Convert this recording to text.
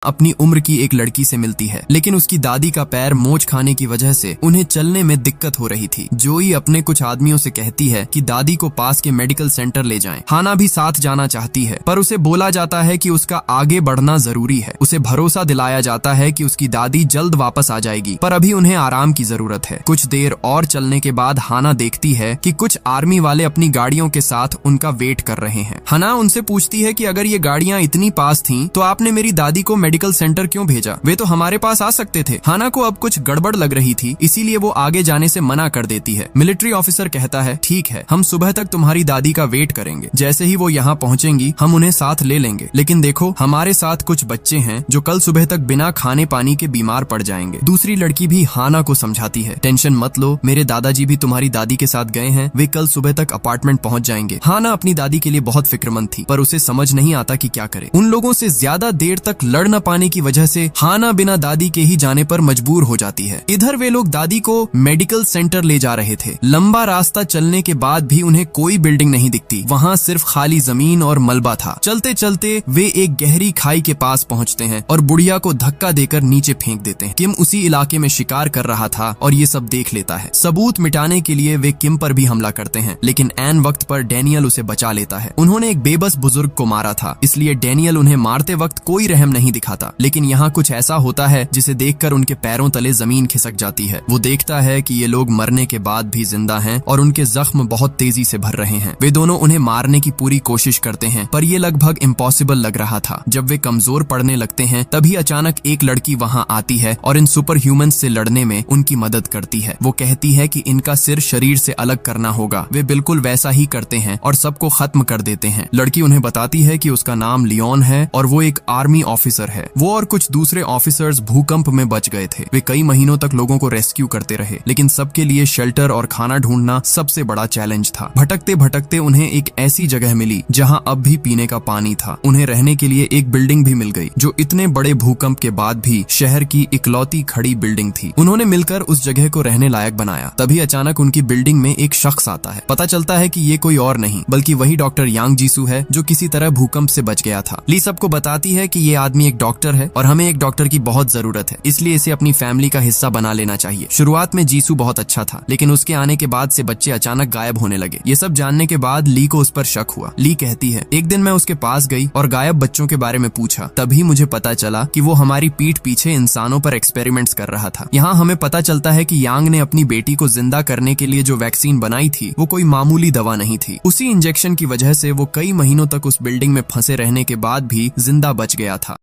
अपनी उम्र की एक लड़की से मिलती है, लेकिन उसकी दादी का पैर मोच खाने की वजह से उन्हें चलने में दिक्कत हो रही थी। जोई अपने कुछ आदमियों से कहती है कि दादी को पास के मेडिकल सेंटर ले जाएं। हाना भी साथ जाना चाहती है, पर उसे बोला जाता है कि उसका आगे बढ़ना जरूरी है। उसे भरोसा दिलाया जाता है कि उसकी दादी जल्द वापस आ जाएगी, पर अभी उन्हें आराम की जरूरत है। कुछ देर और चलने के बाद हाना देखती है कि कुछ आर्मी वाले अपनी गाड़ियों के साथ उनका वेट कर रहे हैं। हाना उनसे पूछती है कि अगर ये गाड़ियां इतनी पास थीं, तो आपने मेरी दादी को मेडिकल सेंटर क्यों भेजा? वे तो हमारे पास आ सकते थे। हाना को अब कुछ गड़बड़ लग रही थी, इसीलिए वो आगे जाने से मना कर देती है। मिलिट्री ऑफिसर कहता है, ठीक है, हम सुबह तक तुम्हारी दादी का वेट करेंगे। जैसे ही वो यहाँ पहुँचेंगी हम उन्हें साथ ले लेंगे, लेकिन देखो हमारे साथ कुछ बच्चे हैं जो कल सुबह तक बिना खाने पानी के बीमार पड़ जाएंगे। दूसरी लड़की भी हाना को समझाती है, टेंशन मत लो, मेरे दादाजी भी तुम्हारी दादी के साथ गए हैं, वे कल सुबह तक अपार्टमेंट पहुँच जाएंगे। हाना अपनी दादी के लिए बहुत फिक्रमंद थी, पर उसे समझ नहीं आता कि क्या करे। उन लोगों से ज्यादा देर तक लड़ न पाने की वजह से हाना बिना दादी के ही जाने पर मजबूर हो जाती है। इधर वे लोग दादी को मेडिकल सेंटर ले जा रहे थे। लंबा रास्ता चलने के बाद भी उन्हें कोई बिल्डिंग नहीं दिखती, वहाँ सिर्फ खाली जमीन और मलबा था। चलते चलते वे एक गहरी खाई के पास पहुँचते हैं और बुढ़िया को धक्का देकर नीचे फेंक देते हैं। किम उसी इलाके में शिकार कर रहा था और ये सब देख लेता है। सबूत मिटाने के लिए वे किम पर भी हमला करते हैं, लेकिन ऐन वक्त पर डैनियल उसे बचा लेता है। उन्होंने एक बेबस बुजुर्ग को मारा था, इसलिए डैनियल उन्हें मारते वक्त कोई रहम नहीं दिखाता। लेकिन यहाँ कुछ ऐसा होता है जिसे देखकर उनके पैरों तले जमीन खिसक जाती है। वो देखता है कि ये लोग मरने के बाद भी जिंदा हैं और उनके जख्म बहुत तेजी से भर रहे हैं। वे दोनों उन्हें मारने की पूरी कोशिश करते हैं, पर ये लगभग इम्पॉसिबल लग रहा था। जब वे कमजोर पड़ने लगते हैं, तभी अचानक एक लड़की वहाँ आती है और इन सुपर ह्यूमन से लड़ने में उनकी मदद करती है। वो कहती है कि इनका सिर शरीर से अलग करना होगा। वे बिल्कुल वैसा ही करते हैं और सबको खत्म कर देते हैं। लड़की उन्हें बताती है कि उसका नाम लियोन है और वो एक आर्मी ऑफिसर है। वो और कुछ दूसरे ऑफिसर्स भूकंप में बच गए थे। वे कई महीनों तक लोगों को रेस्क्यू करते रहे, लेकिन सबके लिए शेल्टर और खाना ढूंढना सबसे बड़ा चैलेंज था। भटकते भटकते उन्हें एक ऐसी जगह मिली जहां अब भी पीने का पानी था। उन्हें रहने के लिए एक बिल्डिंग भी मिल गई, जो इतने बड़े भूकंप के बाद भी शहर की इकलौती खड़ी बिल्डिंग थी। उन्होंने मिलकर उस जगह को रहने लायक बनाया। तभी अचानक उनकी बिल्डिंग में एक शख्स आता है। पता चलता है कि ये कोई और नहीं बल्कि वही डॉक्टर यांग जीसू है, जो किसी तरह भूकंप से बच गया था। ली सबको बताती है कि ये आदमी एक डॉक्टर है और हमें एक डॉक्टर की बहुत जरूरत है, इसलिए इसे अपनी फैमिली का हिस्सा बना लेना चाहिए। शुरुआत में जीसू बहुत अच्छा था, लेकिन उसके आने के बाद से बच्चे अचानक गायब होने लगे। ये सब जानने के बाद ली को उस पर शक हुआ। ली कहती है, एक दिन मैं उसके पास गई और गायब बच्चों के बारे में पूछा। तभी मुझे पता चला कि वो हमारी पीठ पीछे इंसानों पर एक्सपेरिमेंट्स कर रहा था। यहाँ हमें पता चलता है कि यांग ने अपनी बेटी को जिंदा करने के लिए जो वैक्सीन बनाई थी, वो कोई मामूली दवा नहीं थी। उसी इंजेक्शन की वजह से वो कई महीनों तक उस बिल्डिंग में फंसे रहने के बाद भी जिंदा बच गया था।